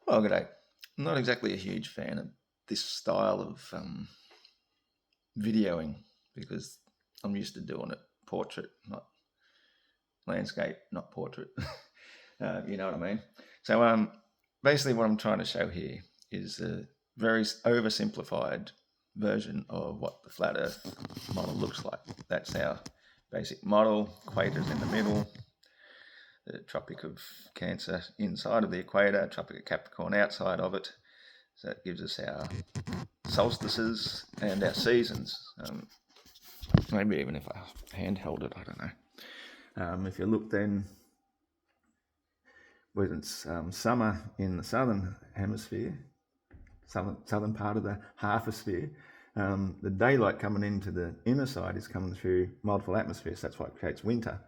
Well, g'day. I'm not exactly a huge fan of this style of videoing because I'm used to doing it portrait, not landscape, not portrait. You know what I mean? So basically what I'm trying to show here is a very oversimplified version of what the flat Earth model looks like. That's our basic model, equators in the middle, the Tropic of Cancer inside of the equator, Tropic of Capricorn outside of it. So that gives us our solstices and our seasons. Maybe even if I handheld it, I don't know. If you look then, when it's summer in the southern hemisphere, southern part of the half-sphere, the daylight coming into the inner side is coming through multiple atmospheres. That's why it creates winter.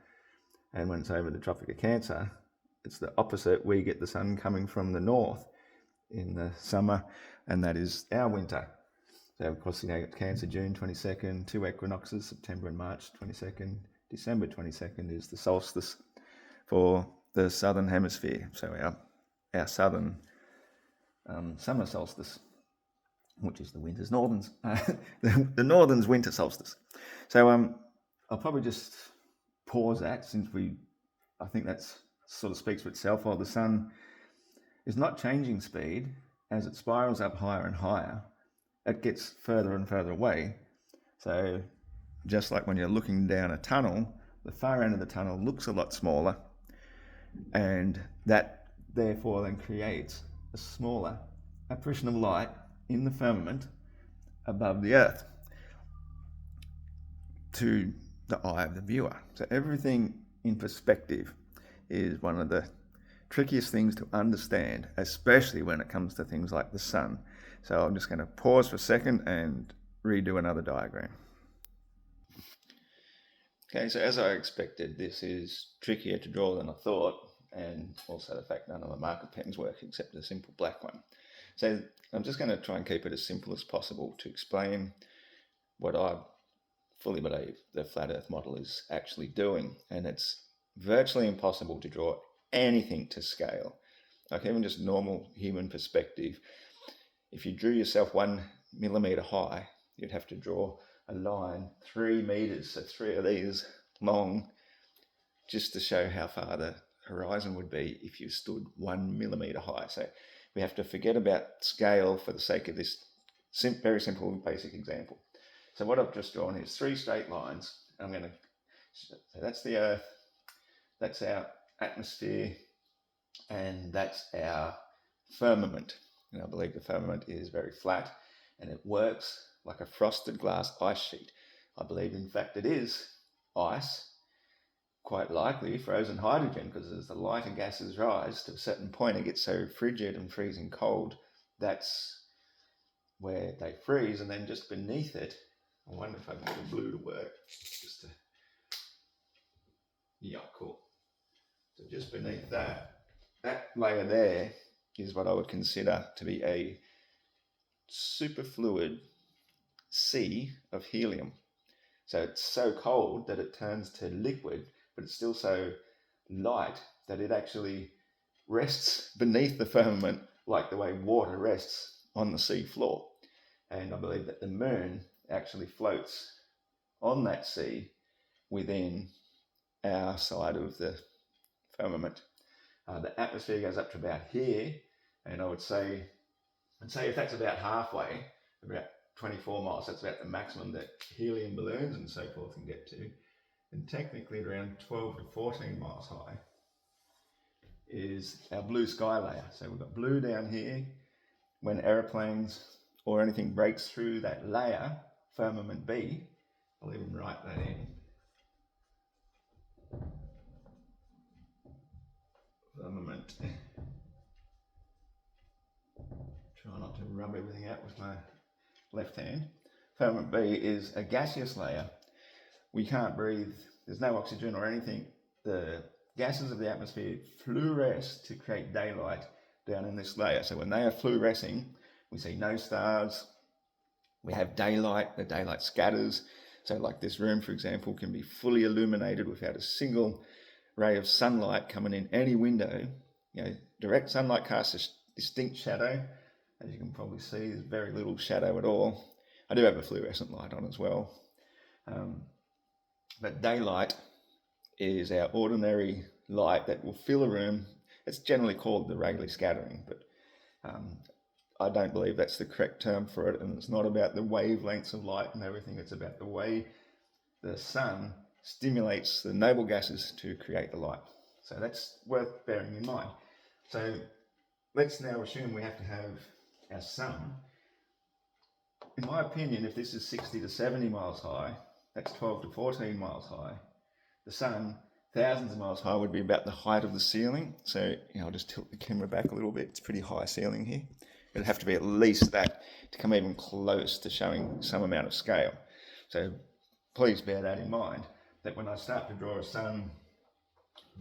And when it's over the Tropic of Cancer, it's the opposite. We get the sun coming from the north in the summer, and that is our winter. So of course, Cancer June 22nd, 2 equinoxes, September and March 22nd, December 22nd is the solstice for the southern hemisphere. So our southern summer solstice, which is the winter's northerns, the northern's winter solstice. So I'll probably just pause that since I think that's sort of speaks for itself. While the sun is not changing speed, as it spirals up higher and higher, it gets further and further away. So just like when you're looking down a tunnel, the far end of the tunnel looks a lot smaller, and that therefore then creates a smaller apparition of light in the firmament above the Earth to the eye of the viewer. So everything in perspective is one of the trickiest things to understand, especially when it comes to things like the sun. So I'm just going to pause for a second and redo another diagram. Okay, so as I expected, this is trickier to draw than I thought, and also the fact none of my marker pens work except a simple black one. So I'm just going to try and keep it as simple as possible to explain what I fully believe the flat Earth model is actually doing, and it's virtually impossible to draw anything to scale. Like even just normal human perspective, if you drew yourself 1 millimeter high, you'd have to draw a line 3 meters, so 3 of these long, just to show how far the horizon would be if you stood 1 millimeter high. So we have to forget about scale for the sake of this very simple basic example. So what I've just drawn is 3 straight lines. So that's the Earth, that's our atmosphere, and that's our firmament. And I believe the firmament is very flat and it works like a frosted glass ice sheet. I believe, in fact, it is ice, quite likely frozen hydrogen, because as the lighter gases rise to a certain point, it gets so frigid and freezing cold. That's where they freeze, and then just beneath it, I wonder if I can get the blue to work. Yeah, cool. So just beneath that layer there is what I would consider to be a superfluid sea of helium. So it's so cold that it turns to liquid, but it's still so light that it actually rests beneath the firmament like the way water rests on the sea floor. And I believe that the moon actually floats on that sea within our side of the firmament. The atmosphere goes up to about here, and I would say if that's about halfway, about 24 miles, that's about the maximum that helium balloons and so forth can get to. And technically around 12 to 14 miles high is our blue sky layer. So we've got blue down here. When aeroplanes or anything breaks through that layer, firmament B, I'll even write that in. Firmament. Try not to rub everything out with my left hand. Firmament B is a gaseous layer. We can't breathe, there's no oxygen or anything. The gases of the atmosphere fluoresce to create daylight down in this layer. So when they are fluorescing, we see no stars, we have daylight, the daylight scatters. So like this room, for example, can be fully illuminated without a single ray of sunlight coming in any window. Direct sunlight casts distinct shadow. As you can probably see, there's very little shadow at all. I do have a fluorescent light on as well. But daylight is our ordinary light that will fill a room. It's generally called the Rayleigh scattering, but I don't believe that's the correct term for it, and it's not about the wavelengths of light and everything. It's about the way the sun stimulates the noble gases to create the light. So that's worth bearing in mind. So let's now assume we have to have our sun. In my opinion, if this is 60 to 70 miles high, that's 12 to 14 miles high. The sun, thousands of miles high, would be about the height of the ceiling. So I'll just tilt the camera back a little bit. It's pretty high ceiling here. It'd have to be at least that to come even close to showing some amount of scale. So please bear that in mind, that when I start to draw a sun,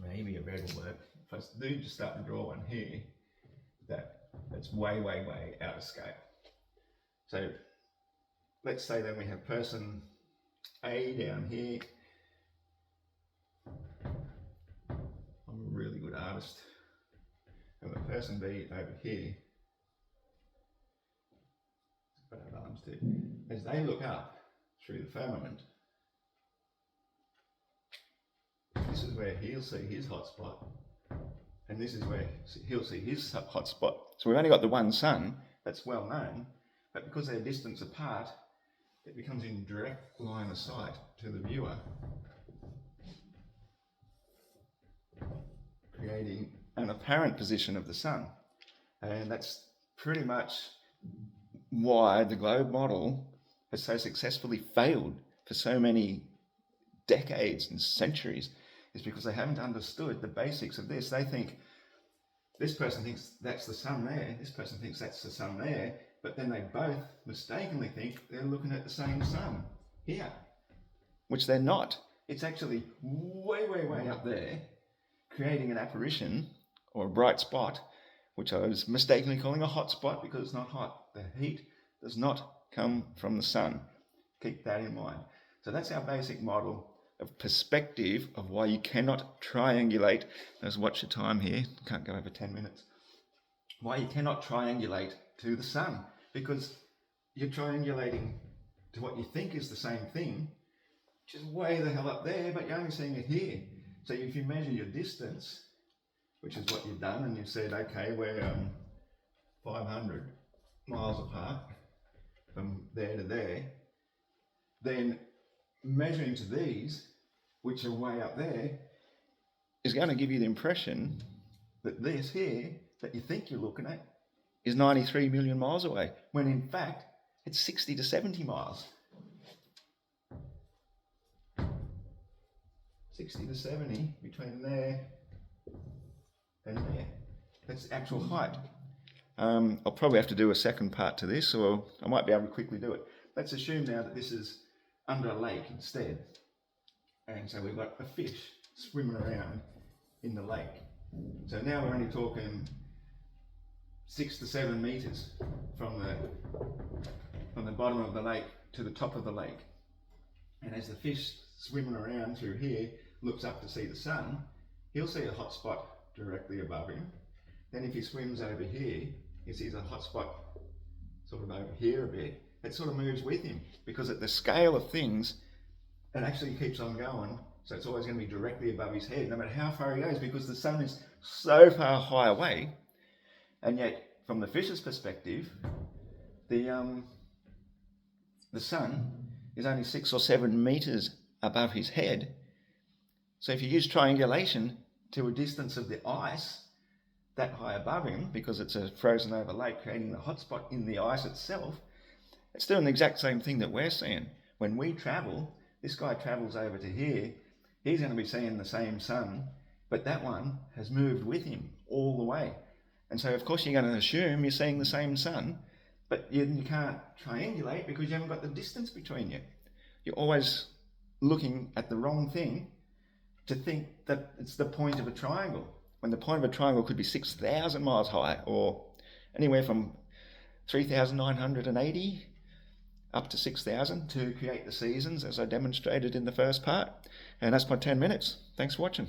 maybe a red will work. If I do just start to draw one here, that's way, way, way out of scale. So let's say then we have person A down here. I'm a really good artist. And the person B over here. But I have arms too. As they look up through the firmament, this is where he'll see his hot spot, and this is where he'll see his hot spot. So we've only got the one sun that's well known, but because they're distance apart, it becomes in direct line of sight to the viewer, creating an apparent position of the sun. And that's pretty much why the globe model has so successfully failed for so many decades and centuries, is because they haven't understood the basics of this. They think this person thinks that's the sun there, this person thinks that's the sun there, but then they both mistakenly think they're looking at the same sun here, which they're not. It's actually way, way, way up there, creating an apparition or a bright spot, which I was mistakenly calling a hot spot because it's not hot. The heat does not come from the sun. Keep that in mind. So that's our basic model of perspective of why you cannot triangulate. Let's watch your time here. Can't go over 10 minutes. Why you cannot triangulate to the sun, because you're triangulating to what you think is the same thing, which is way the hell up there, but you're only seeing it here. So if you measure your distance, which is what you've done, and you've said, okay, we're 500 miles apart from there to there, then measuring to these, which are way up there, is going to give you the impression that this here, that you think you're looking at, is 93 million miles away, when in fact, it's 60 to 70 miles. 60 to 70 between there and there. That's the actual height. I'll probably have to do a second part to this, or I might be able to quickly do it. Let's assume now that this is under a lake instead. And so we've got a fish swimming around in the lake. So now we're only talking 6 to 7 meters from the bottom of the lake to the top of the lake. And as the fish swimming around through here looks up to see the sun, he'll see a hot spot directly above him. Then if he swims over here, he sees a hot spot sort of over here a bit. It sort of moves with him, because at the scale of things, it actually keeps on going. So it's always going to be directly above his head, no matter how far he goes, because the sun is so far high away. And yet, from the fish's perspective, the sun is only 6 or 7 meters above his head. So if you use triangulation to a distance of the ice that high above him, because it's a frozen over lake creating the hotspot in the ice itself, it's doing the exact same thing that we're seeing. When we travel, this guy travels over to here, he's going to be seeing the same sun, but that one has moved with him all the way. And so of course you're going to assume you're seeing the same sun, but you can't triangulate because you haven't got the distance between you. You're always looking at the wrong thing to think that it's the point of a triangle, when the point of a triangle could be 6,000 miles high, or anywhere from 3,980 up to 6,000 to create the seasons, as I demonstrated in the first part. And that's my 10 minutes. Thanks for watching.